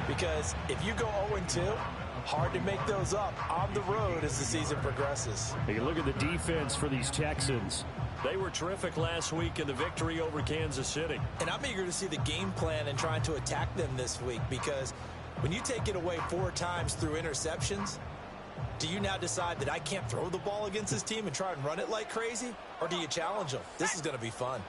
because if you go 0-2, hard to make those up on the road as the season progresses. You look at the defense for these Texans. They were terrific last week in the victory over Kansas City. And I'm eager to see the game plan and trying to attack them this week, because when you take it away 4 times through interceptions, do you now decide that I can't throw the ball against this team and try and run it like crazy? Or do you challenge them? This is going to be fun.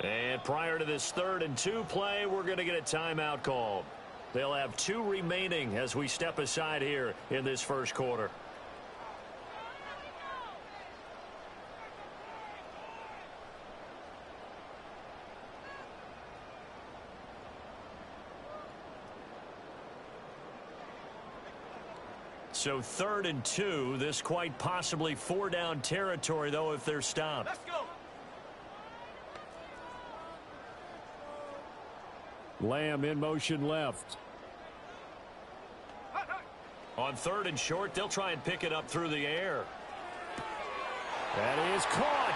And prior to this 3rd and 2 play, we're going to get a timeout called. They'll have 2 remaining as we step aside here in this first quarter. So 3rd and 2, this quite possibly 4-down territory, though, if they're stopped. Let's go. Lamb in motion left. On 3rd and short, they'll try and pick it up through the air. That is caught.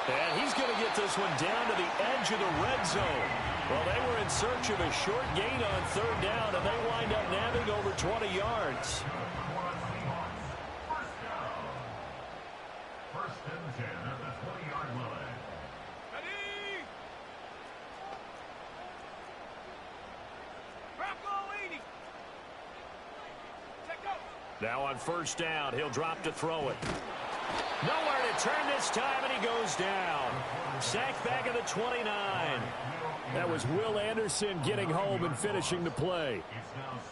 And he's going to get this one down to the edge of the red zone. Well, they were in search of a short gain on 3rd down, and they wind up nabbing over 20 yards. First and 10 at the 20-yard line. Ready? Bronco 80. Check go. Now on 1st down, he'll drop to throw it. Nowhere to turn this time, and he goes down. Sacked back at the 29. That was Will Anderson getting home and finishing the play.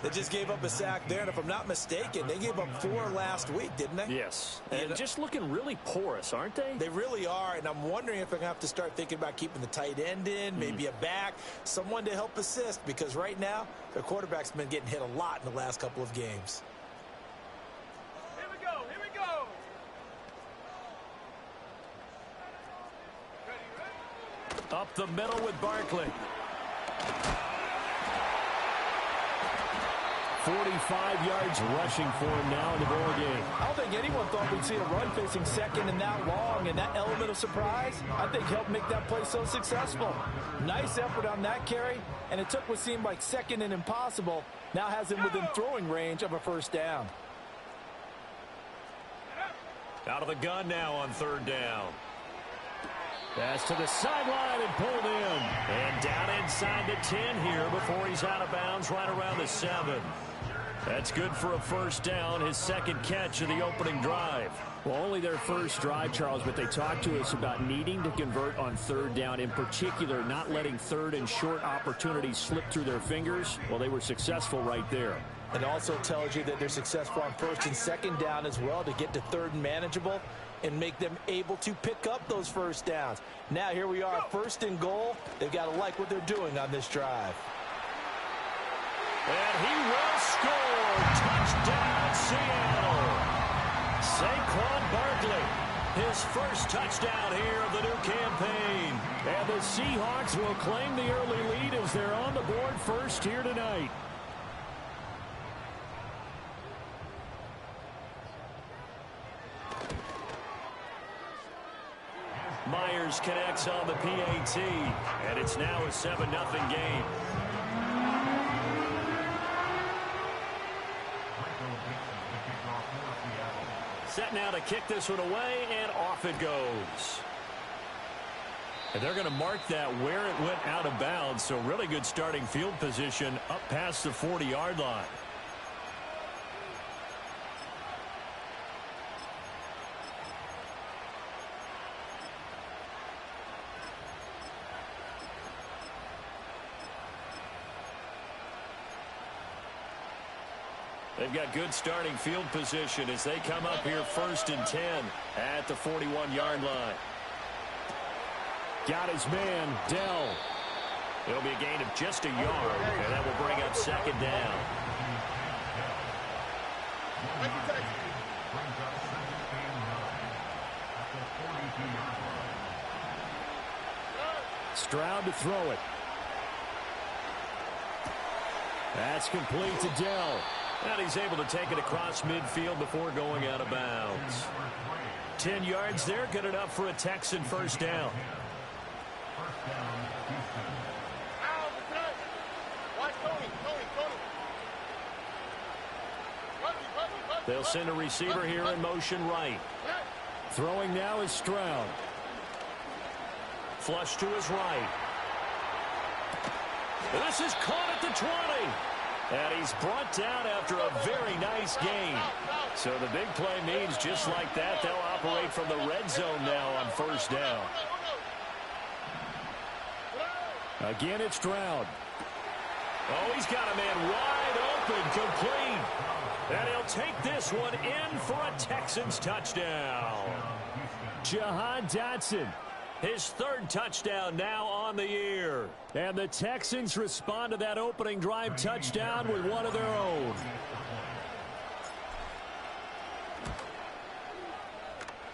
They just gave up a sack there, and if I'm not mistaken, they gave up 4 last week, didn't they? Yes. And just looking really porous, aren't they? They really are, and I'm wondering if I'm going to have to start thinking about keeping the tight end in, maybe a back, someone to help assist, because right now, their quarterback's been getting hit a lot in the last couple of games. Here we go. Here we go. Ready? Up the middle with Barkley. 45 yards rushing for him now in the ball game. I don't think anyone thought we'd see a run facing second and that long, and that element of surprise, I think, helped make that play so successful. Nice effort on that carry, and it took what seemed like second and impossible, now has him within throwing range of a 1st down. Out of the gun now on 3rd down. Pass to the sideline and pulled in. And down inside the 10 here before he's out of bounds right around the 7. That's good for a 1st down, his 2nd catch of the opening drive. Well, only their 1st drive, Charles, but they talked to us about needing to convert on 3rd down, in particular not letting 3rd and short opportunities slip through their fingers. Well, they were successful right there. It also tells you that they're successful on 1st and 2nd down as well to get to 3rd and manageable and make them able to pick up those 1st downs. Now here we are, 1st and goal. They've got to like what they're doing on this drive. And he will score. Touchdown, Seattle. Saquon Barkley, his 1st touchdown here of the new campaign. And the Seahawks will claim the early lead as they're on the board first here tonight. Myers connects on the PAT, and it's now a 7-0 game. Set now to kick this one away, and off it goes. And they're going to mark that where it went out of bounds, so really good starting field position up past the 40-yard line. They've got good starting field position as they come up here 1st and 10 at the 41-yard line. Got his man, Dell. It'll be a gain of just a yard, and that will bring up 2nd down. Stroud to throw it. That's complete to Dell. And he's able to take it across midfield before going out of bounds. 10 yards there, good enough for a Texan first down. They'll send a receiver here in motion right. Throwing now is Stroud. Flush to his right. This is caught at the 20. And he's brought down after a very nice gain. So the big play means just like that, they'll operate from the red zone now on first down. Again, it's Stroud. Oh, he's got a man wide open, complete. And he'll take this one in for a Texans touchdown. Jahan Dotson. His third touchdown now on the year. And the Texans respond to that opening drive touchdown with one of their own.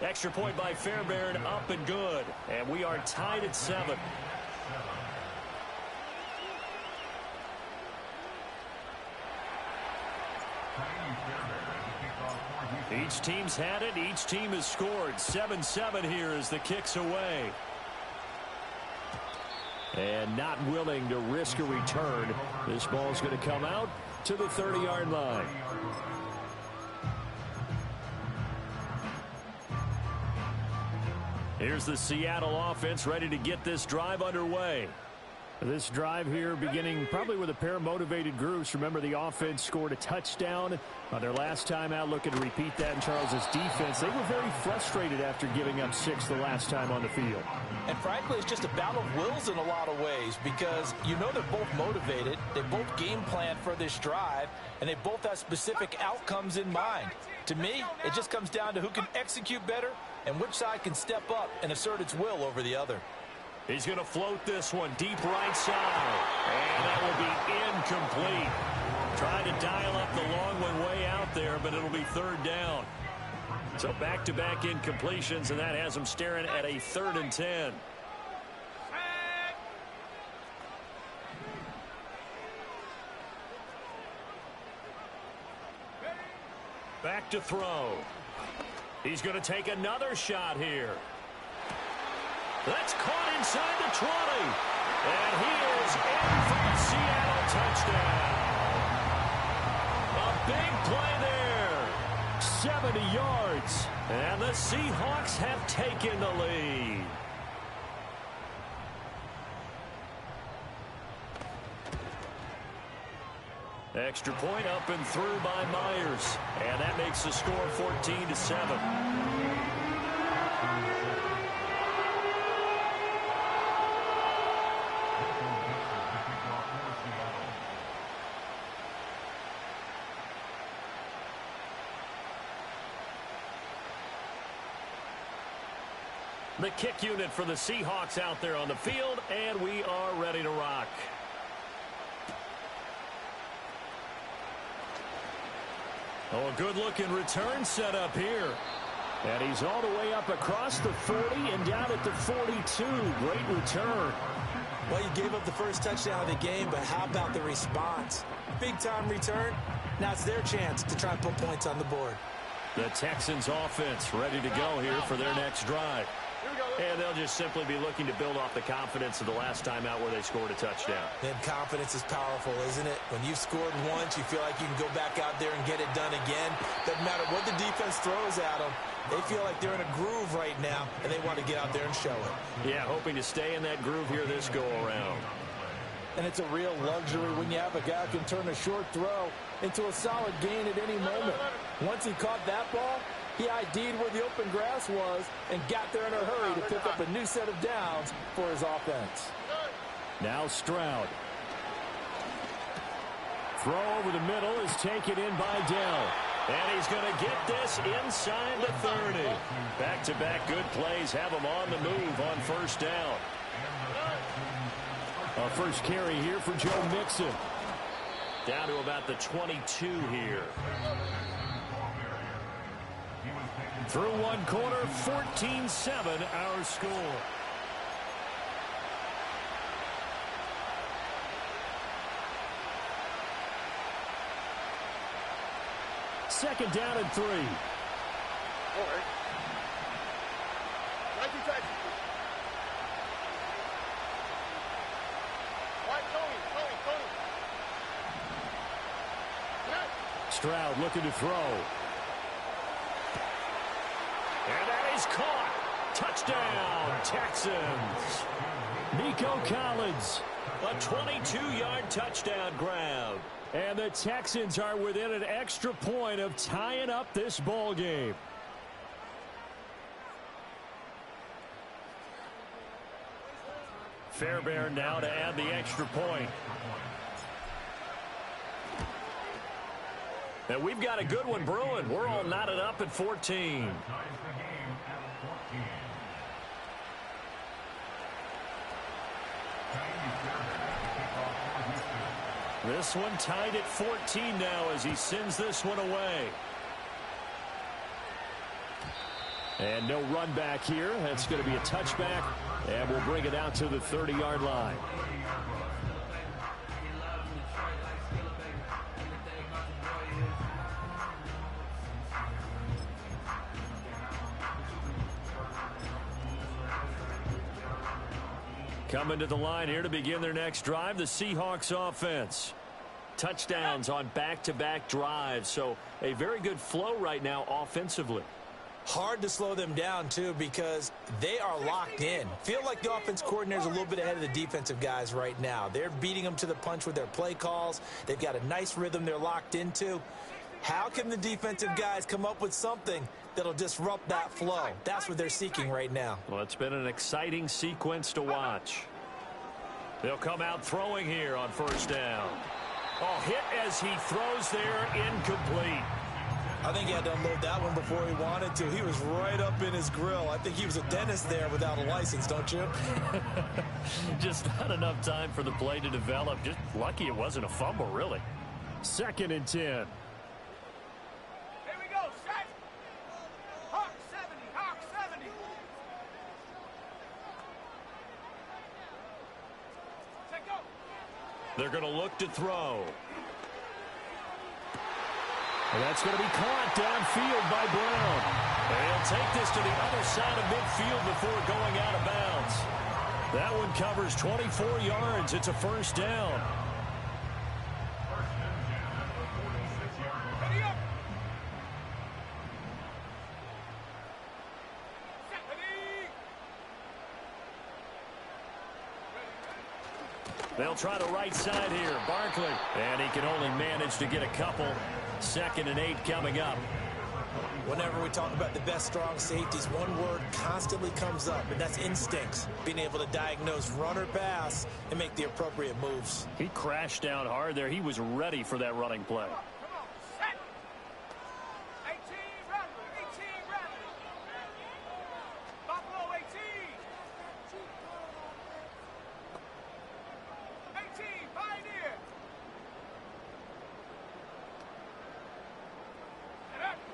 Extra point by Fairbairn, up and good. And we are tied at 7. Each team's had it. Each team has scored. 7-7 here as the kick's away. And not willing to risk a return. This ball's going to come out to the 30-yard line. Here's the Seattle offense ready to get this drive underway. This drive here beginning probably with a pair of motivated groups. Remember, the offense scored a touchdown on their last time out, looking to repeat that in Charles's defense. They were very frustrated after giving up 6 the last time on the field. And frankly, it's just a battle of wills in a lot of ways because you know they're both motivated. They both game plan for this drive, and they both have specific outcomes in mind. To me, it just comes down to who can execute better and which side can step up and assert its will over the other. He's going to float this one deep right side. And that will be incomplete. Trying to dial up the long one way out there, but it'll be third down. So back-to-back incompletions, and that has him staring at a 3rd and 10. Back to throw. He's going to take another shot here. That's caught inside the 20. And he is in for a Seattle touchdown. A big play there. 70 yards. And the Seahawks have taken the lead. Extra point up and through by Myers. And that makes the score 14-7. The kick unit for the Seahawks out there on the field, and we are ready to rock. Oh, a good-looking return set up here. And he's all the way up across the 40 and down at the 42. Great return. Well, you gave up the first touchdown of the game, but how about the response? Big-time return. Now it's their chance to try and put points on the board. The Texans offense ready to go here for their next drive. And they'll just simply be looking to build off the confidence of the last time out where they scored a touchdown. Then confidence is powerful, isn't it? When you've scored once, you feel like you can go back out there and get it done again. Doesn't matter what the defense throws at them. They feel like they're in a groove right now, and they want to get out there and show it. Yeah, hoping to stay in that groove here this go-around. And it's a real luxury when you have a guy who can turn a short throw into a solid gain at any moment. Once he caught that ball, he ID'd where the open grass was and got there in a hurry to pick up a new set of downs for his offense. Now Stroud. Throw over the middle is taken in by Dell. And he's going to get this inside the 30. Back-to-back good plays have him on the move on first down. A first carry here for Joe Mixon. Down to about the 22 here. Through one quarter, 14-7 our score. Second down and 3. Stroud looking to throw. And that is caught. Touchdown, Texans. Nico Collins. A 22-yard touchdown grab. And the Texans are within an extra point of tying up this ball game. Fairbairn now to add the extra point. And we've got a good one brewing. We're all knotted up at 14. This one tied at 14 now as he sends this one away. And no run back here. That's going to be a touchback. And we'll bring it out to the 30-yard line. Coming to the line here to begin their next drive, the Seahawks offense. Touchdowns on back-to-back drives, so a very good flow right now offensively. Hard to slow them down, too, because they are locked in. Feel like the offense coordinator is a little bit ahead of the defensive guys right now. They're beating them to the punch with their play calls. They've got a nice rhythm they're locked into. How can the defensive guys come up with something that'll disrupt that flow? That's what they're seeking right now. Well, it's been an exciting sequence to watch. They'll come out throwing here on first down. Oh, hit as he throws there, incomplete. I think he had to unload that one before he wanted to. He was right up in his grill. I think he was a dentist there without a license, don't you? Just not enough time for the play to develop. Just lucky it wasn't a fumble, really. 2nd and 10. Here we go, set. Hawk 70, Hawk 70. Set, go. They're going to look to throw. And that's going to be caught downfield by Brown. They'll take this to the other side of midfield before going out of bounds. That one covers 24 yards. It's a first down. Ready up. Set, ready. They'll try the right side here. Barkley. And he can only manage to get a couple. 2nd and 8 coming up. Whenever we talk about the best strong safeties, one word constantly comes up, and that's instincts. Being able to diagnose run or pass and make the appropriate moves. He crashed down hard there. He was ready for that running play. Come on, set. 18, Rattler, 18, Rattler. Buffalo, 18. 18, Pioneer.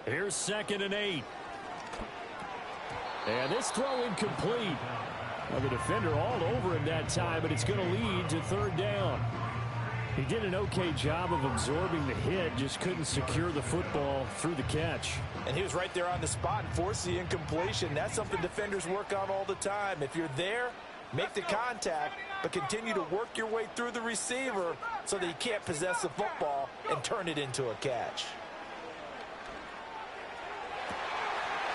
Here's 2nd and 8. And this throw incomplete. Well, the defender all over him that time, but it's going to lead to 3rd down. He did an okay job of absorbing the hit, just couldn't secure the football through the catch. And he was right there on the spot and forced the incompletion. That's something defenders work on all the time. If you're there, make the contact, but continue to work your way through the receiver so that he can't possess the football and turn it into a catch.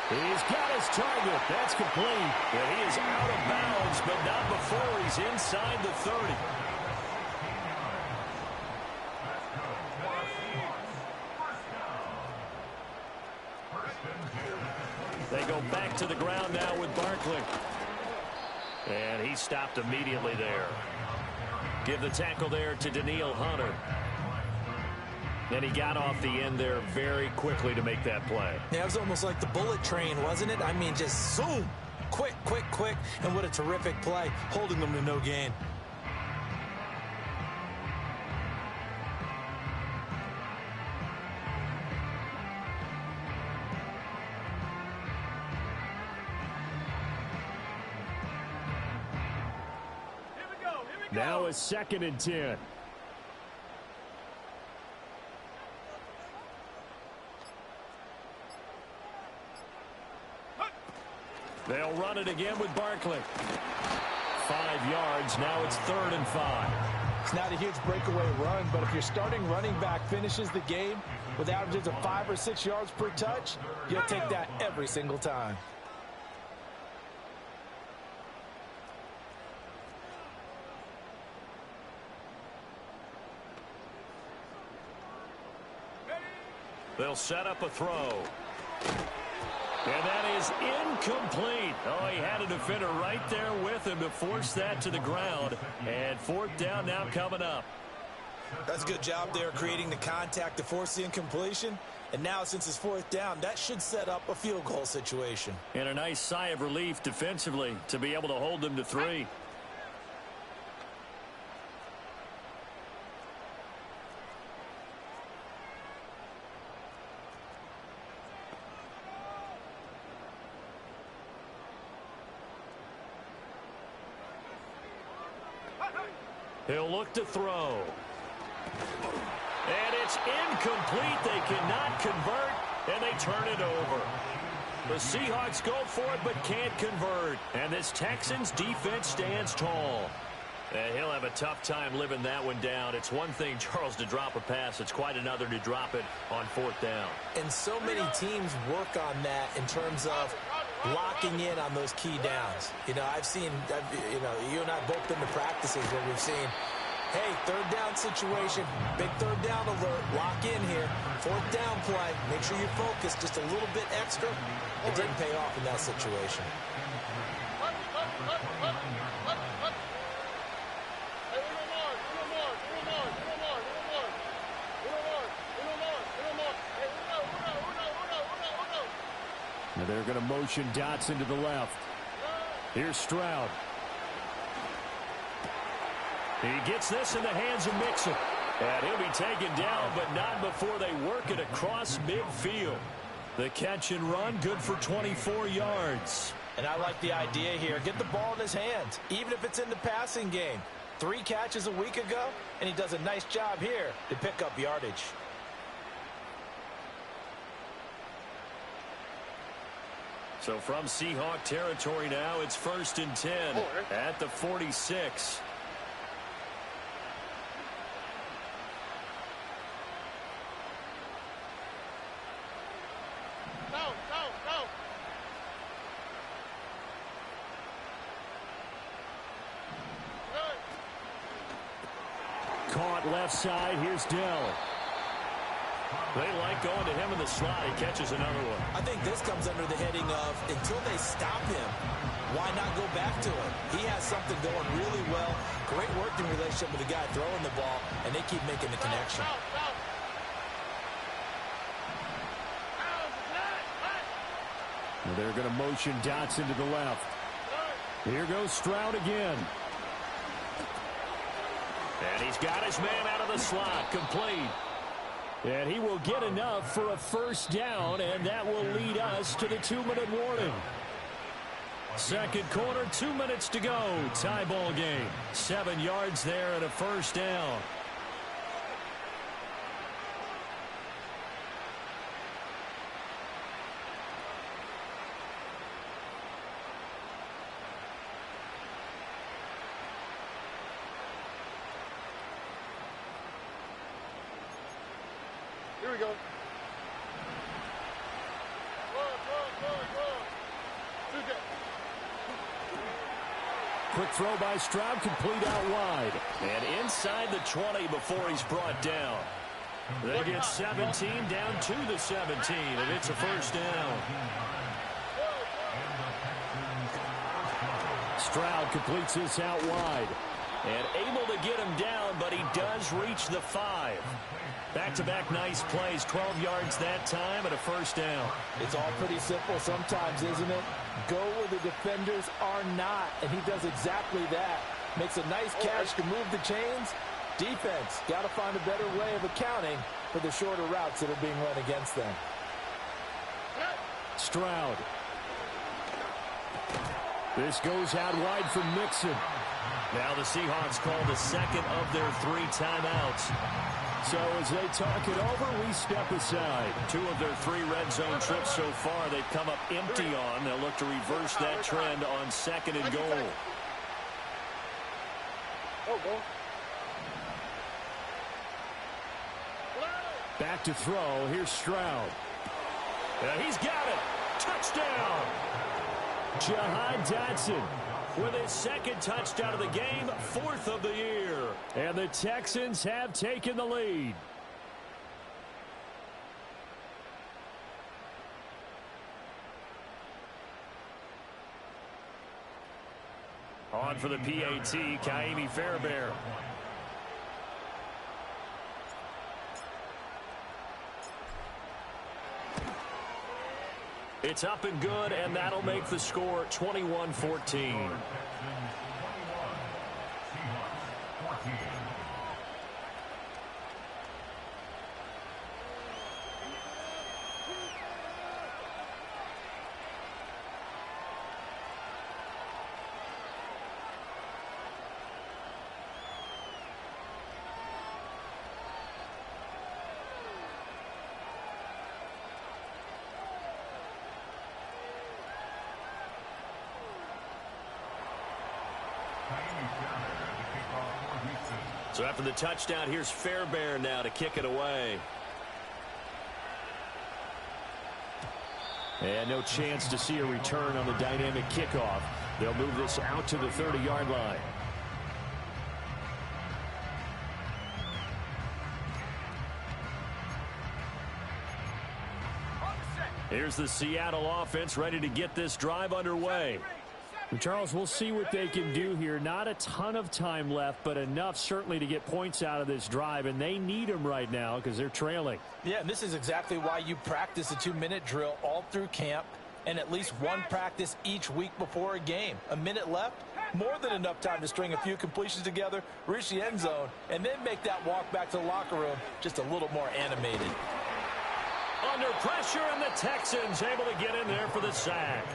He's got his target. That's complete. And he is out of bounds, but not before he's inside the 30. They go back to the ground now with Barkley. And he stopped immediately there. Give the tackle there to Danielle Hunter. And he got off the end there very quickly to make that play. Yeah, it was almost like the bullet train, wasn't it? I mean, just zoom. Quick, quick, quick. And what a terrific play, holding them to no gain. Here we go, here we go. Now a 2nd and 10. They'll run it again with Barkley. 5 yards. Now it's 3rd and 5. It's not a huge breakaway run, but if your starting running back finishes the game with averages of 5 or 6 yards per touch, you'll take that every single time. They'll set up a throw. And that is incomplete. Oh, he had a defender right there with him to force that to the ground. And 4th down now coming up. That's a good job there creating the contact to force the incompletion. And now since it's 4th down, that should set up a field goal situation. And a nice sigh of relief defensively to be able to hold them to 3. He'll look to throw. And it's incomplete. They cannot convert, and they turn it over. The Seahawks go for it but can't convert. And this Texans defense stands tall. And he'll have a tough time living that one down. It's one thing, Charles, to drop a pass. It's quite another to drop it on 4th down. And so many teams work on that in terms of locking in on those key downs. You know, you and I have both been to practices where we've seen, hey, 3rd down situation, big 3rd down alert, lock in here, 4th down play, make sure you focus just a little bit extra. It didn't pay off in that situation. Now they're going to motion Dotson to the left. Here's Stroud. He gets this in the hands of Mixon. And he'll be taken down, but not before they work it across midfield. The catch and run, good for 24 yards. And I like the idea here. Get the ball in his hands, even if it's in the passing game. 3 catches a week ago, and he does a nice job here to pick up yardage. So from Seahawk territory now, it's 1st and 10 at the 46. Caught left side. Here's Dell. They like going to him in the slot. He catches another one. I think this comes under the heading of until they stop him, why not go back to him? He has something going really well. Great working relationship with the guy throwing the ball, and they keep making the connection. Well, they're going to motion Dotson to the left. Here goes Stroud again. And he's got his man out of the slot, complete. And he will get enough for a 1st down, and that will lead us to the 2-minute warning. 2nd quarter, 2 minutes to go. Tie ball game. 7 yards there and a 1st down. Here we go. Quick throw by Stroud, complete out wide. And inside the 20 before he's brought down. They get 17 down to the 17, and it's a 1st down. Stroud completes this out wide. And able to get him down, but he does reach the 5. Back-to-back nice plays, 12 yards that time and a 1st down. It's all pretty simple sometimes, isn't it? Go where the defenders are not, and he does exactly that. Makes a nice catch to move the chains. Defense, got to find a better way of accounting for the shorter routes that are being run against them. Stroud. This goes out wide for Mixon. Now the Seahawks call the 2nd of their 3 timeouts. So as they talk it over, we step aside. 2 of their 3 red zone trips so far they've come up empty on. They'll look to reverse that trend on 2nd and goal. Back to throw. Here's Stroud. He's got it. Touchdown. Jahan Dotson With his 2nd touchdown of the game, 4th of the year. And the Texans have taken the lead. On for the PAT, Ka'imi Fairbairn. It's up and good, and that'll make the score 21-14. So after the touchdown, here's Fairbairn now to kick it away. And no chance to see a return on the dynamic kickoff. They'll move this out to the 30-yard line. Here's the Seattle offense ready to get this drive underway. And Charles, we'll see what they can do here. Not a ton of time left, but enough certainly to get points out of this drive, and they need them right now because they're trailing. Yeah, and this is exactly why you practice a 2-minute drill all through camp and at least one practice each week before a game. A minute left, more than enough time to string a few completions together, reach the end zone, and then make that walk back to the locker room just a little more animated. Under pressure, and the Texans able to get in there for the sack.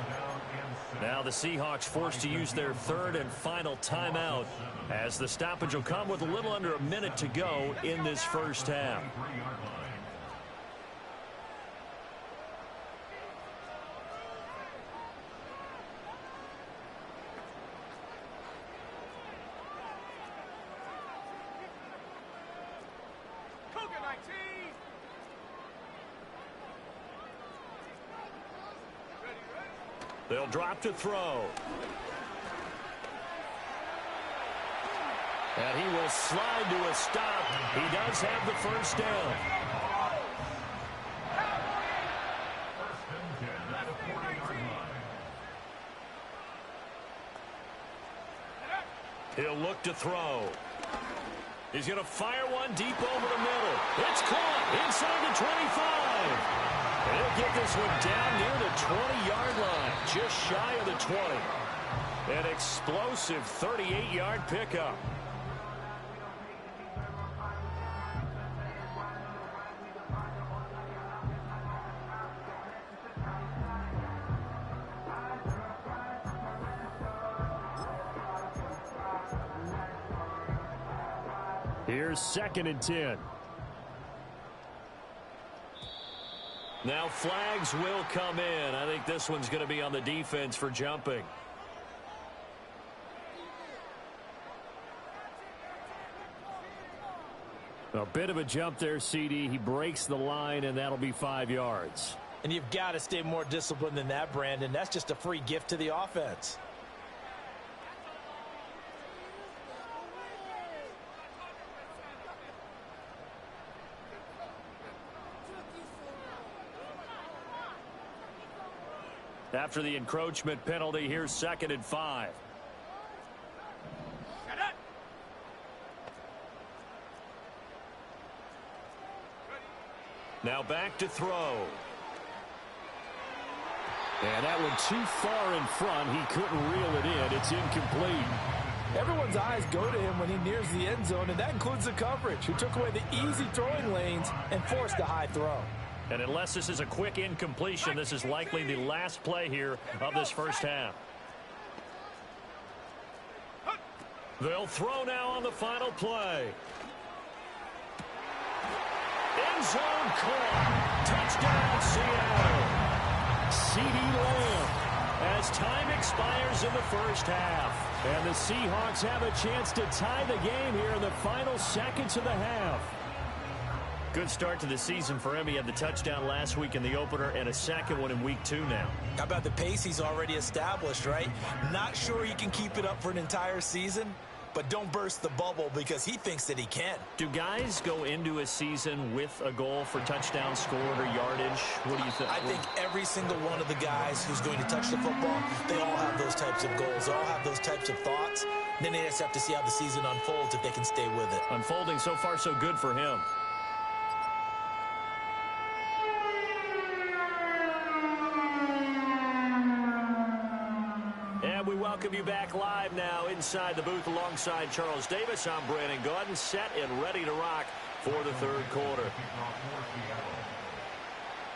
Now the Seahawks forced to use their 3rd and final timeout as the stoppage will come with a little under a minute to go in this first half. They'll drop to throw. And he will slide to a stop. He does have the first down. He'll look to throw. He's going to fire one deep over the middle. It's caught inside the 25. He'll get this one down near the 20-yard line, just shy of the 20. An explosive 38-yard pickup. Here's 2nd and 10. Now flags will come in. I think this one's going to be on the defense for jumping. A bit of a jump there, CD. He breaks the line, and that'll be 5 yards. And you've got to stay more disciplined than that, Brandon. That's just a free gift to the offense. After the encroachment penalty, here's 2nd and 5. Now back to throw. And that one too far in front. He couldn't reel it in. It's incomplete. Everyone's eyes go to him when he nears the end zone, and that includes the coverage, who took away the easy throwing lanes and forced a high throw. And unless this is a quick incompletion, this is likely the last play here of this first half. They'll throw now on the final play. End zone caught. Touchdown, Seattle. CeeDee Lamb. As time expires in the first half. And the Seahawks have a chance to tie the game here in the final seconds of the half. Good start to the season for him. He had the touchdown last week in the opener and a second one in week 2 now. How about the pace he's already established, right? Not sure he can keep it up for an entire season, but don't burst the bubble because he thinks that he can. Do guys go into a season with a goal for touchdown scored or yardage? What do you think? I think every single one of the guys who's going to touch the football, they all have those types of goals. They all have those types of thoughts. Then they just have to see how the season unfolds if they can stay with it. Unfolding so far so good for him. We welcome you back live now inside the booth alongside Charles Davis. I'm Brandon Gaudin, set and ready to rock for the third quarter.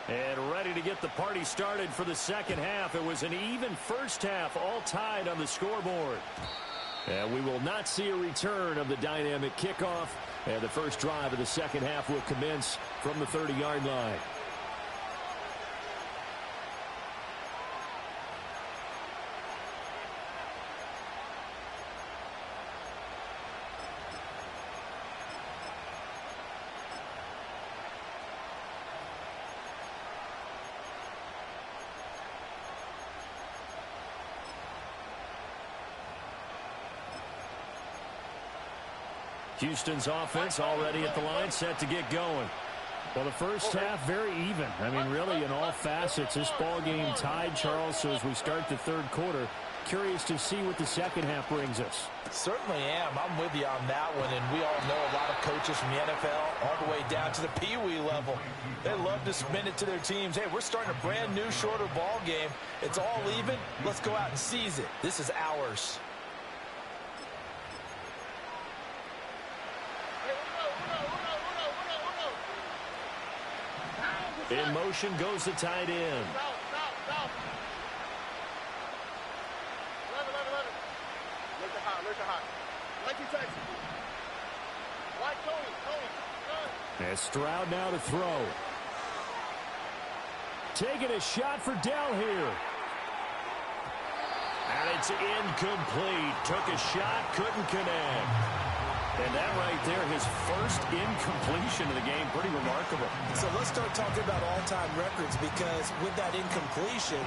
And ready to get the party started for the second half. It was an even first half, all tied on the scoreboard. And we will not see a return of the dynamic kickoff. And the first drive of the second half will commence from the 30-yard line. Houston's offense already at the line, set to get going. Well, the first half, very even. I mean, really, in all facets, this ball game tied, Charles. So as we start the third quarter, curious to see what the second half brings us. Certainly am. I'm with you on that one. And we all know a lot of coaches from the NFL all the way down to the Pee-wee level. They love to spin it to their teams. Hey, we're starting a brand new, shorter ball game. It's all even. Let's go out and seize it. This is ours. In motion goes the tight end. And Stroud now to throw. Taking a shot for Dell here. And it's incomplete. Took a shot, couldn't connect. And that right there, his first incompletion of the game, pretty remarkable. So let's start talking about all-time records, because with that incompletion,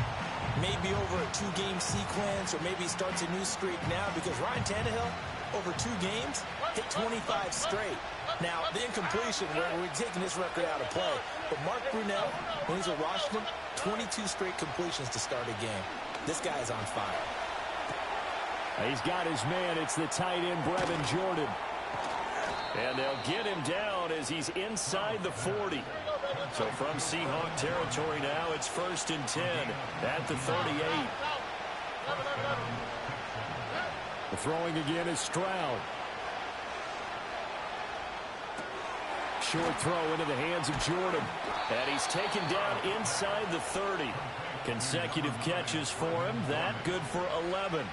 maybe over a 2-game sequence, or maybe he starts a new streak now, because Ryan Tannehill, over 2 games, hit 25 straight. Now, the incompletion, we're taking this record out of play. But Mark Brunell, when he's at Washington, 22 straight completions to start a game. This guy is on fire. He's got his man. It's the tight end, Brevin Jordan. And they'll get him down as he's inside the 40. So from Seahawk territory now, it's 1st and 10 at the 38. The throwing again is Stroud. Short throw into the hands of Jordan. And he's taken down inside the 30. Consecutive catches for him. That good for 11.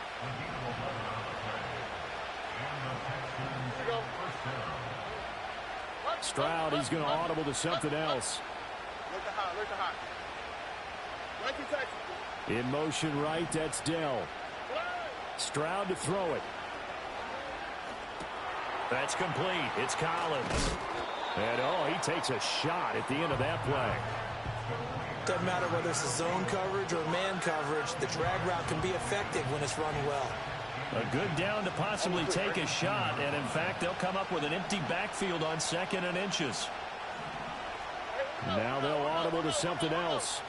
Stroud, he's going to audible to something else. In motion right, that's Dell. Stroud to throw it. That's complete. It's Collins. And, he takes a shot at the end of that play. Doesn't matter whether it's a zone coverage or man coverage, the drag route can be effective when it's run well. A good down to possibly take a shot, and in fact, they'll come up with an empty backfield on 2nd and inches. Now they'll audible to something else.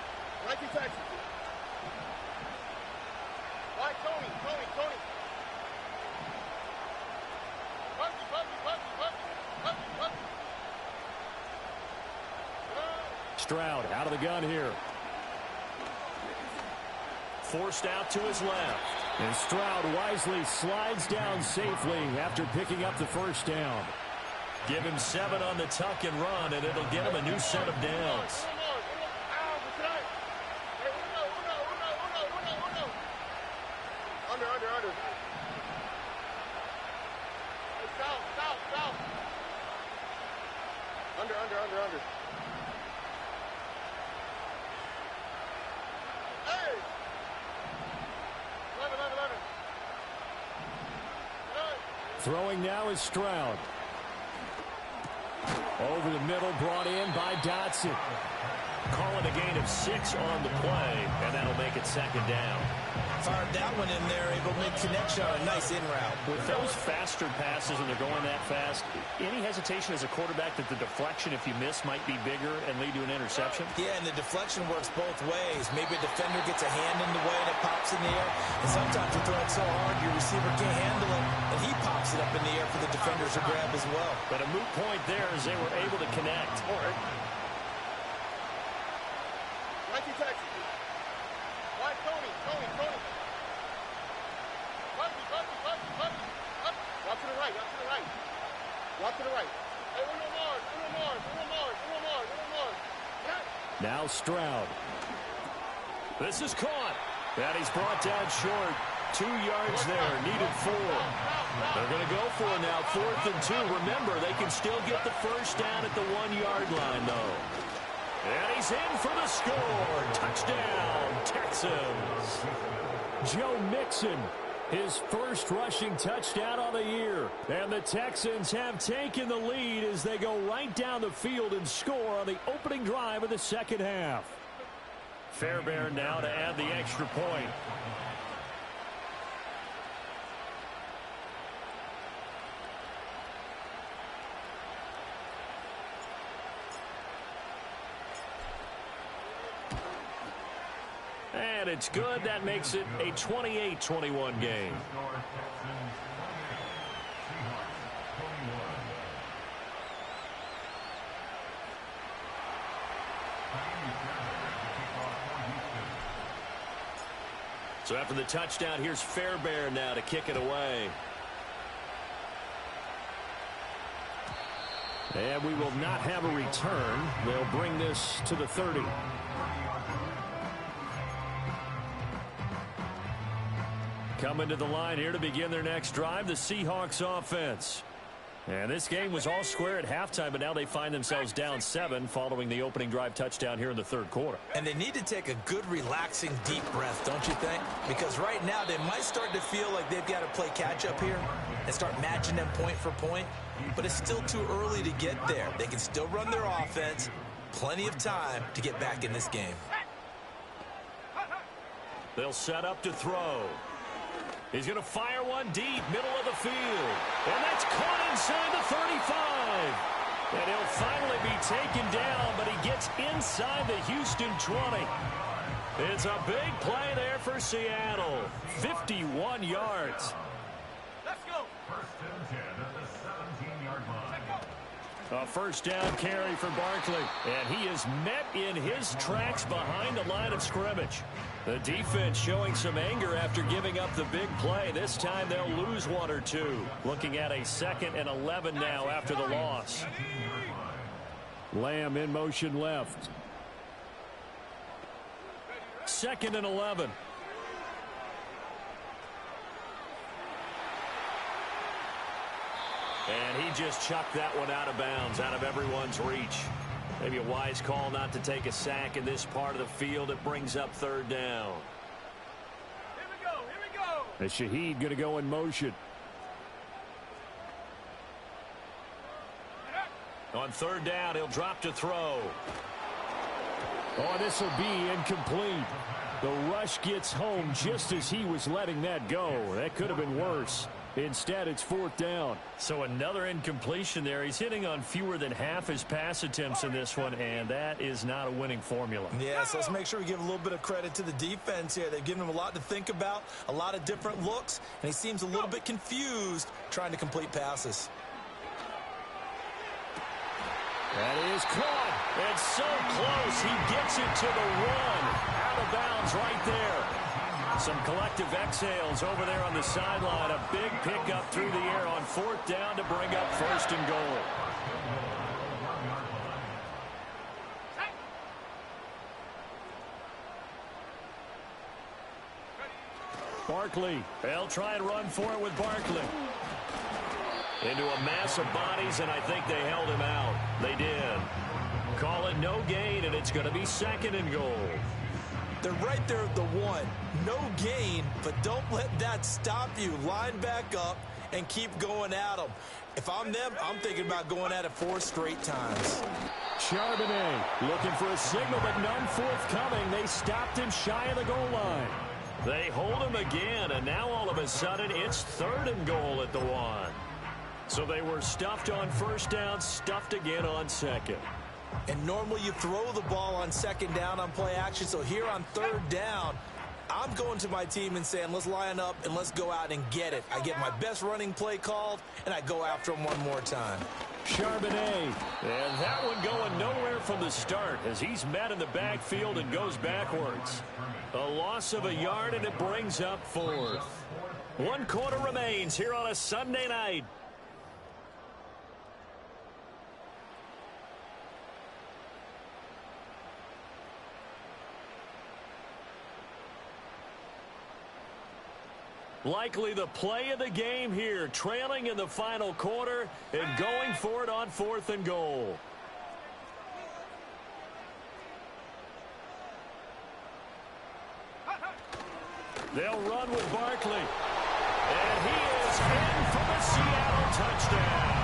Stroud out of the gun here. Forced out to his left. And Stroud wisely slides down safely after picking up the first down. Give him 7 on the tuck and run, and it'll get him a new set of downs. Under. Hey! 11. Throwing now is Stroud. Over the middle, brought in by Dotson. Call it a gain of 6 on the play, and that'll make it second down. Fired that one in there, able to make connection on a nice in route. With those faster passes and they're going that fast, any hesitation as a quarterback that the deflection, if you miss, might be bigger and lead to an interception? Yeah, and the deflection works both ways. Maybe a defender gets a hand in the way and it pops in the air. And sometimes you throw it so hard your receiver can't handle it, and he pops it up in the air for the defenders to grab as well. But a moot point there as they were able to connect. Mikey Texas. Right, Tony. Bucky. Walk to the right. Hey, Uno Mars. Now Stroud. This is caught. And he's brought down short. 2 yards there, needed 4. They're going to go for it now, 4th and 2. Remember, they can still get the first down at the 1-yard line, though. And he's in for the score. Touchdown, Texans. Joe Mixon, his first rushing touchdown of the year. And the Texans have taken the lead as they go right down the field and score on the opening drive of the second half. Fairbairn now to add the extra point. And it's good. That makes it a 28-21 game. So after the touchdown, here's Fairbairn now to kick it away. And we will not have a return. They'll bring this to the 30. Coming to the line here to begin their next drive, the Seahawks offense. And this game was all square at halftime, but now they find themselves down 7 following the opening drive touchdown here in the third quarter. And they need to take a good, relaxing, deep breath, don't you think? Because right now they might start to feel like they've got to play catch-up here and start matching them point for point. But it's still too early to get there. They can still run their offense. Plenty of time to get back in this game. They'll set up to throw. He's going to fire one deep, middle of the field. And that's caught inside the 35. And he'll finally be taken down, but he gets inside the Houston 20. It's a big play there for Seattle. 51 yards. Let's go. First and 10 at the 17-yard line. A first down carry for Barkley. And he is met in his tracks behind the line of scrimmage. The defense showing some anger after giving up the big play. This time they'll lose 1 or 2. Looking at a 2nd and 11 now after the loss. Lamb in motion left. 2nd and 11. And he just chucked that one out of bounds, out of everyone's reach. Maybe a wise call not to take a sack in this part of the field. It brings up 3rd down. Here we go. And Shaheed going to go in motion. On 3rd down, he'll drop to throw. Oh, this will be incomplete. The rush gets home just as he was letting that go. That could have been worse. Instead, it's 4th down. So another incompletion there. He's hitting on fewer than half his pass attempts in this one, and that is not a winning formula. Yeah, so let's make sure we give a little bit of credit to the defense here. They've given him a lot to think about, a lot of different looks, and he seems a little bit confused trying to complete passes. That is caught. It's so close. He gets it to the 1. Out of bounds right there. Some collective exhales over there on the sideline. A big pickup through the air on 4th down to bring up 1st and goal. Barkley. They'll try and run for it with Barkley. into a mass of bodies, and I think they held him out. They did. Call it no gain, and it's going to be 2nd and goal. They're right there at the 1. No gain, but don't let that stop you. Line back up and keep going at them. If I'm them, I'm thinking about going at it 4 straight times. Charbonnet looking for a signal, but none forthcoming. They stopped him shy of the goal line. They hold him again, and now all of a sudden it's 3rd and goal at the 1. So they were stuffed on 1st down, stuffed again on 2nd. And normally you throw the ball on 2nd down on play action. So here on 3rd down, I'm going to my team and saying, let's line up and let's go out and get it. I get my best running play called, and I go after him one more time. Charbonnet. And that one going nowhere from the start as he's met in the backfield and goes backwards. A loss of a yard, and it brings up 4th. 1 quarter remains here on a Sunday night. Likely the play of the game here, trailing in the final quarter and going for it on 4th and goal. They'll run with Barkley. And he is in for the Seattle touchdown.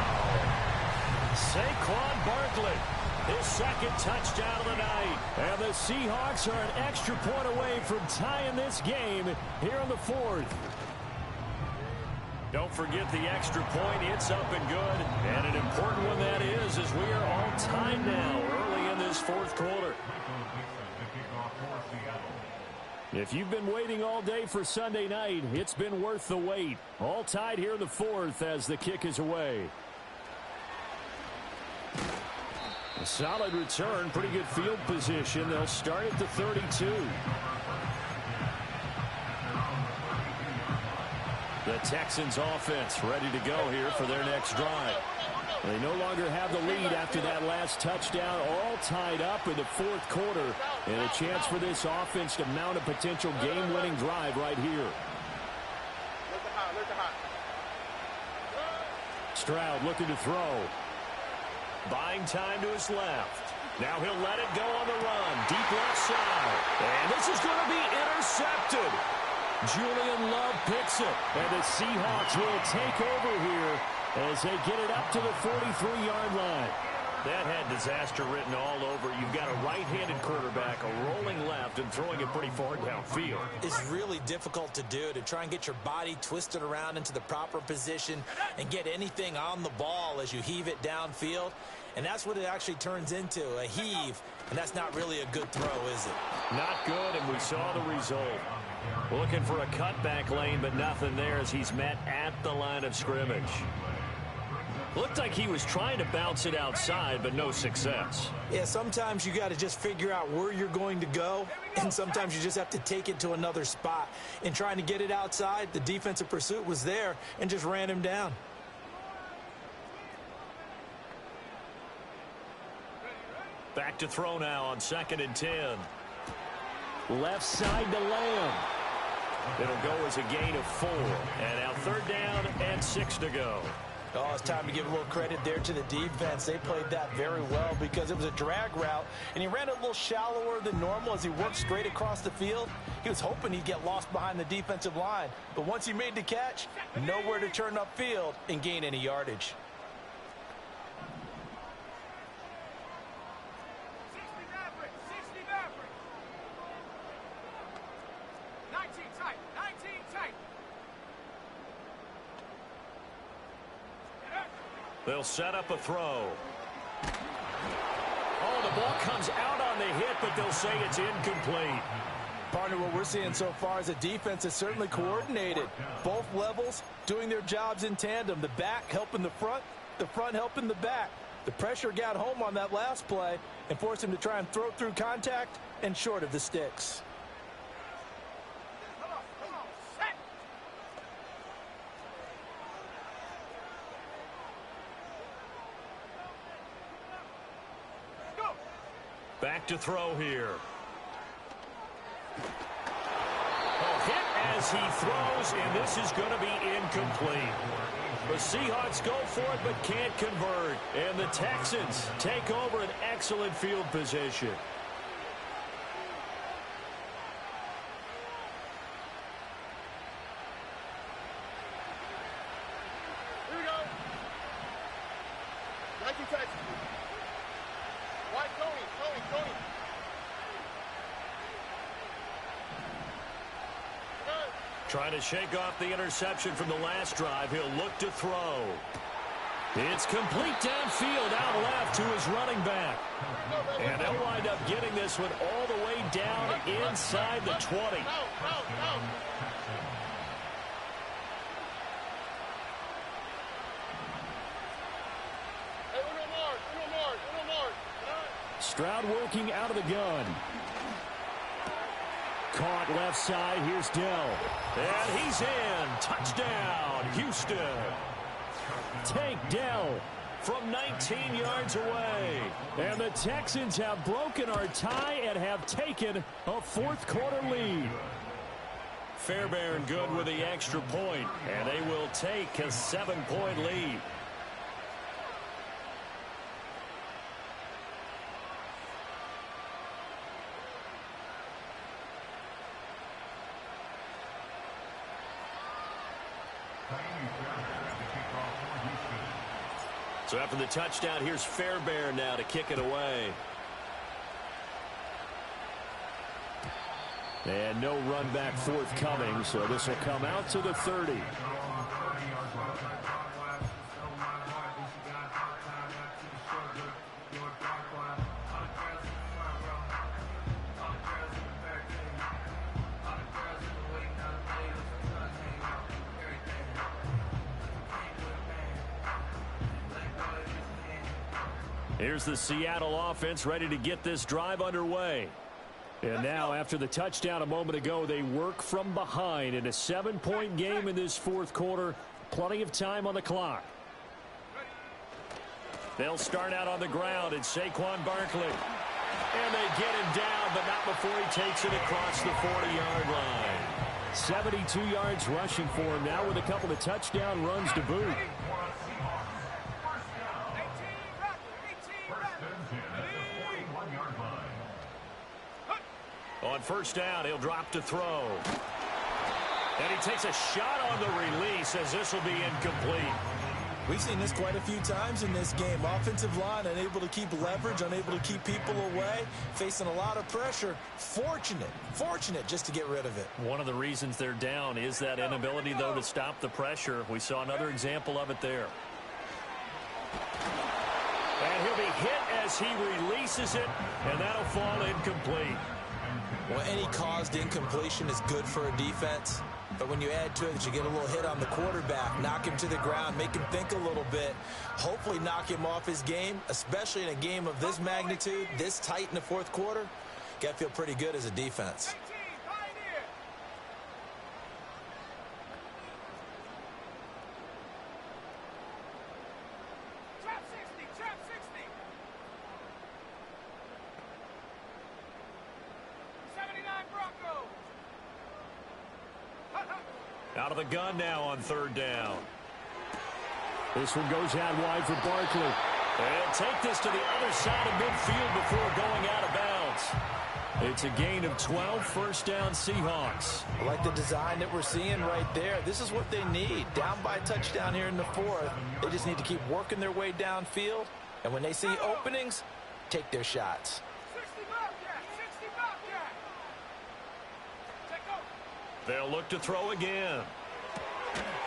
Saquon Barkley, his 2nd touchdown of the night. And the Seahawks are an extra point away from tying this game here in the 4th. Don't forget the extra point. It's up and good. And an important one that is, as we are all tied now early in this 4th quarter. If you've been waiting all day for Sunday night, it's been worth the wait. All tied here in the 4th as the kick is away. A solid return, pretty good field position. They'll start at the 32. The Texans offense ready to go here for their next drive. They no longer have the lead after that last touchdown, all tied up in the 4th quarter. And a chance for this offense to mount a potential game-winning drive right here. Stroud looking to throw. Buying time to his left. Now he'll let it go on the run. Deep left side. And this is going to be intercepted. Julian Love picks it. And the Seahawks will take over here as they get it up to the 43-yard line. That had disaster written all over. You've got a right-handed quarterback, a rolling left, and throwing it pretty far downfield. It's really difficult to do, to try and get your body twisted around into the proper position and get anything on the ball as you heave it downfield. And that's what it actually turns into, a heave. And that's not really a good throw, is it? Not good, and we saw the result. Looking for a cutback lane, but nothing there as he's met at the line of scrimmage. Looked like he was trying to bounce it outside, but no success. Yeah, sometimes you got to just figure out where you're going to go, and sometimes you just have to take it to another spot. In trying to get it outside, the defensive pursuit was there and just ran him down. Back to throw now on 2nd and 10. Left side to Lamb. It'll go as a gain of 4. And now 3rd down and 6 to go. Oh, it's time to give a little credit there to the defense. They played that very well because it was a drag route, and he ran it a little shallower than normal as he worked straight across the field. He was hoping he'd get lost behind the defensive line, but once he made the catch, nowhere to turn upfield and gain any yardage. They'll set up a throw. Oh, the ball comes out on the hit, but they'll say it's incomplete. Partner, what we're seeing so far is a defense that's certainly coordinated. Both levels doing their jobs in tandem. The back helping the front helping the back. The pressure got home on that last play and forced him to try and throw through contact and short of the sticks. Back to throw here. Oh, hit as as he throws, and this is going to be incomplete. The Seahawks go for it but can't convert, and the Texans take over an excellent field position. Here we go. Nike Texas. White Tony. Trying to shake off the interception from the last drive. He'll look to throw. It's complete downfield, out left to his running back. And they'll wind up getting this one all the way down inside the 20. Stroud working out of the gun. Caught left side. Here's Dell. And he's in. Touchdown, Houston. Tank Dell from 19 yards away. And the Texans have broken our tie and have taken a fourth-quarter lead. Fairbairn good with the extra point, and they will take a 7-point lead. So after the touchdown, here's Fairbairn now to kick it away. And no run back forthcoming, so this will come out to the 30. Here's the Seattle offense ready to get this drive underway. And now, after the touchdown a moment ago, they work from behind in a 7-point game in this fourth quarter. Plenty of time on the clock. They'll start out on the ground, and Saquon Barkley. And they get him down, but not before he takes it across the 40-yard line. 72 yards rushing for him now with a couple of touchdown runs to boot. On first down, he'll drop to throw. And he takes a shot on the release as this will be incomplete. We've seen this quite a few times in this game. Offensive line unable to keep leverage, unable to keep people away, facing a lot of pressure. Fortunate just to get rid of it. One of the reasons they're down is that inability, though, to stop the pressure. We saw another example of it there. And he'll be hit as he releases it, and that'll fall incomplete. Well, any caused incompletion is good for a defense. But when you add to it that you get a little hit on the quarterback, knock him to the ground, make him think a little bit, hopefully knock him off his game, especially in a game of this magnitude, this tight in the fourth quarter, got to feel pretty good as a defense. Out of the gun now on third down. This one goes out wide for Barkley. They'll take this to the other side of midfield before going out of bounds. It's a gain of 12, first down Seahawks. I like the design that we're seeing right there. This is what they need. Down by a touchdown here in the fourth. They just need to keep working their way downfield. And when they see openings, take their shots. They'll look to throw again.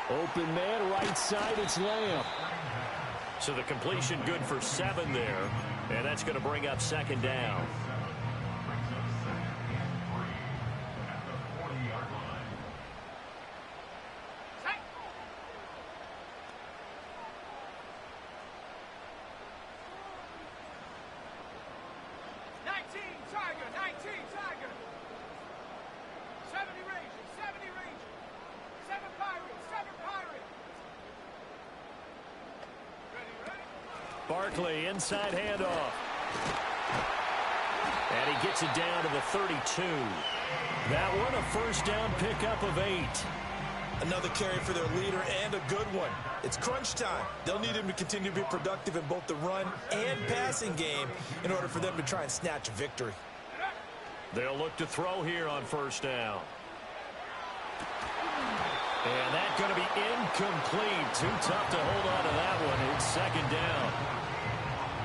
Open man, right side, it's Lamb. So the completion good for 7 there. And that's going to bring up second down. Barkley, inside handoff. And he gets it down to the 32. That one a first down pickup of 8. Another carry for their leader and a good one. It's crunch time. They'll need him to continue to be productive in both the run and passing game in order for them to try and snatch a victory. They'll look to throw here on first down. And that's going to be incomplete. Too tough to hold on to that one. It's second down.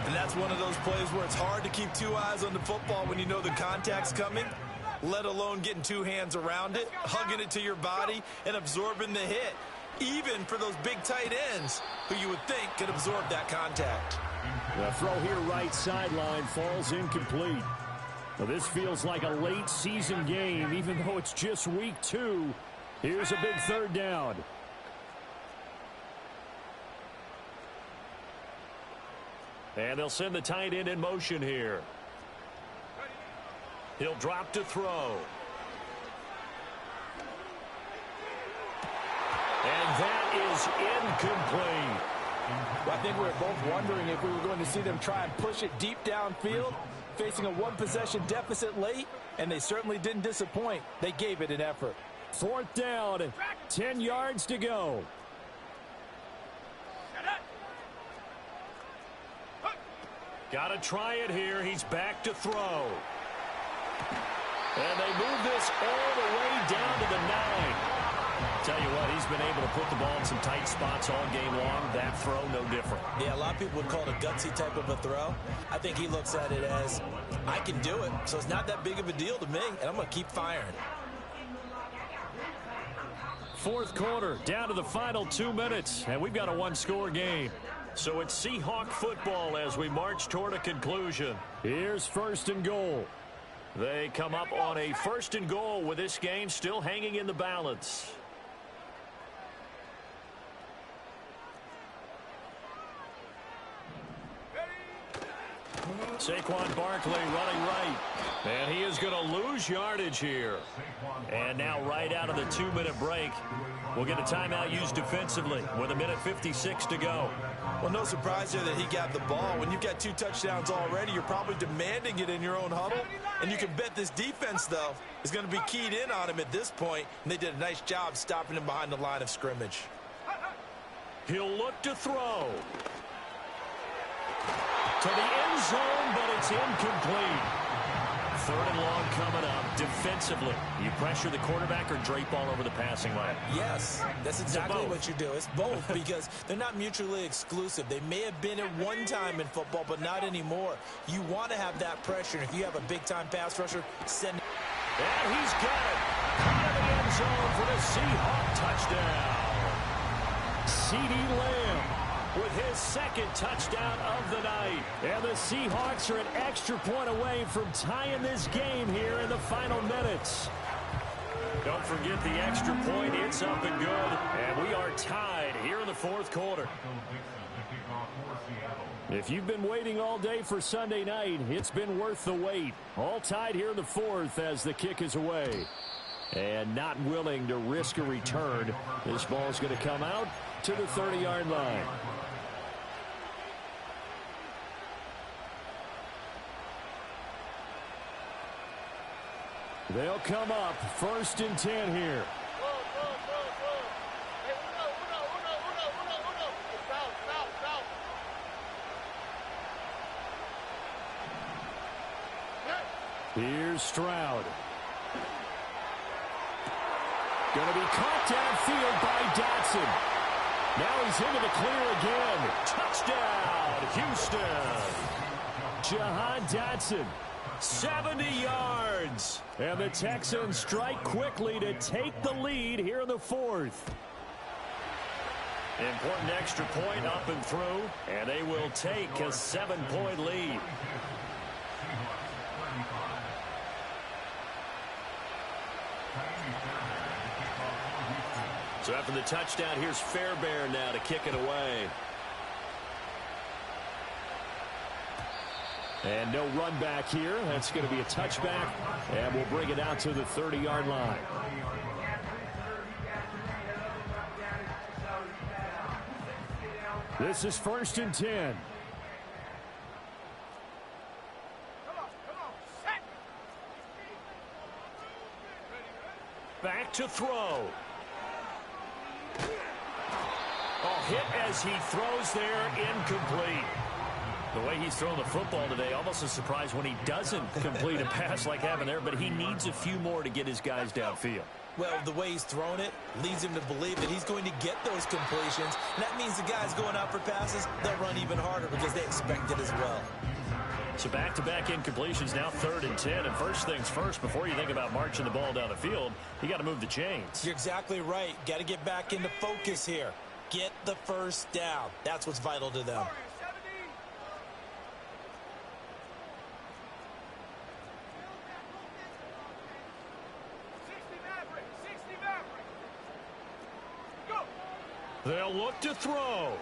And that's one of those plays where it's hard to keep two eyes on the football when you know the contact's coming, let alone getting two hands around it, hugging it to your body, and absorbing the hit, even for those big tight ends who you would think could absorb that contact. The throw here right sideline falls incomplete. Well, this feels like a late season game, even though it's just week 2. Here's a big third down. And they'll send the tight end in motion here. He'll drop to throw. And that is incomplete. Well, I think we were both wondering if we were going to see them try and push it deep downfield, facing a one-possession deficit late, and they certainly didn't disappoint. They gave it an effort. Fourth down, 10 yards to go. Got to try it here. He's back to throw. And they move this all the way down to the 9. Tell you what, he's been able to put the ball in some tight spots all game long. That throw, no different. Yeah, a lot of people would call it a gutsy type of a throw. I think he looks at it as, I can do it, so it's not that big of a deal to me, and I'm going to keep firing. Fourth quarter, down to the final 2 minutes, and we've got a one-score game. So it's Seahawk football as we march toward a conclusion. Here's first and goal. They come up on a first and goal with this game still hanging in the balance. Saquon Barkley running right. And he is going to lose yardage here. And now right out of the 2-minute break, we'll get a timeout used defensively with 1:56 to go. Well, no surprise there that he got the ball. When you've got 2 touchdowns already, you're probably demanding it in your own huddle. And you can bet this defense, though, is going to be keyed in on him at this point. And they did a nice job stopping him behind the line of scrimmage. He'll look to throw. To the end zone, but it's incomplete. Third and long coming up. Defensively, you pressure the quarterback or drape all over the passing line? Yes, that's exactly what you do. It's both because they're not mutually exclusive. They may have been at one time in football, but not anymore. You want to have that pressure. If you have a big-time pass rusher, send it. And he's got it. Out of the end zone for the Seahawk touchdown. CeeDee Lamb with his second touchdown of the night. And the Seahawks are an extra point away from tying this game here in the final minutes. Don't forget the extra point. It's up and good. And we are tied here in the fourth quarter. If you've been waiting all day for Sunday night, it's been worth the wait. All tied here in the fourth as the kick is away. And not willing to risk a return. This ball's going to come out to the 30-yard line. They'll come up first and 10 here. Here's Stroud. Going to be caught downfield by Dotson. Now he's into the clear again. Touchdown, Houston. Jahan Dotson. 70 yards. And the Texans strike quickly to take the lead here in the fourth. Important extra point up and through, and they will take a 7-point lead. So after the touchdown, here's Fairbairn now to kick it away. And no run back here. That's going to be a touchback. And we'll bring it out to the 30-yard line. This is first and 10. back to throw. Oh, hit as he throws there, incomplete. The way he's throwing the football today, almost a surprise when he doesn't complete a pass like having there, but he needs a few more to get his guys downfield. Well, the way he's thrown it leads him to believe that he's going to get those completions. And that means the guys going out for passes, they'll run even harder because they expect it as well. So back-to-back incompletions, now 3rd and 10. And first things first, before you think about marching the ball down the field, you got to move the chains. You're exactly right. Got to get back into focus here. Get the first down. That's what's vital to them. They'll look to throw.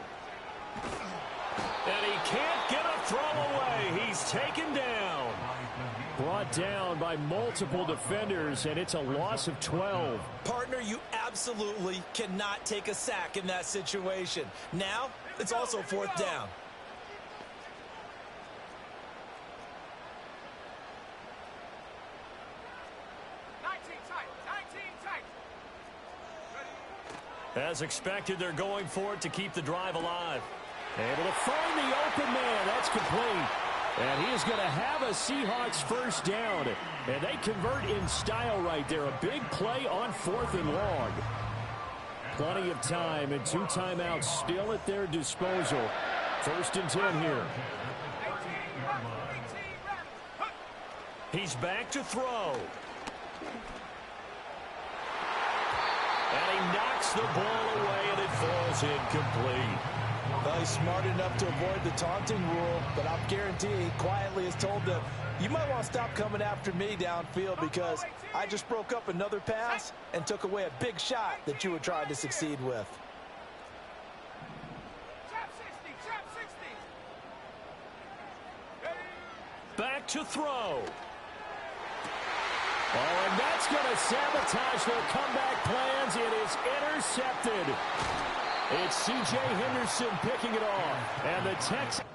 And he can't get a throw away. He's taken down. Brought down by multiple defenders, and it's a loss of 12. Partner, you absolutely cannot take a sack in that situation. Now, it's also 4th down. As expected, they're going for it to keep the drive alive. Able to find the open man. That's complete. And he is going to have a Seahawks first down. And they convert in style right there. A big play on 4th and long. Plenty of time and 2 timeouts still at their disposal. 1st and 10 here. He's back to throw. And he knocks the ball away, and it falls incomplete. Well, he's smart enough to avoid the taunting rule, but I'm guaranteeing he quietly has told them, you might want to stop coming after me downfield because I just broke up another pass and took away a big shot that you were trying to succeed with. Back to throw. Oh, and that's going to sabotage their comeback plans. It is intercepted. It's C.J. Henderson picking it off. And the Texans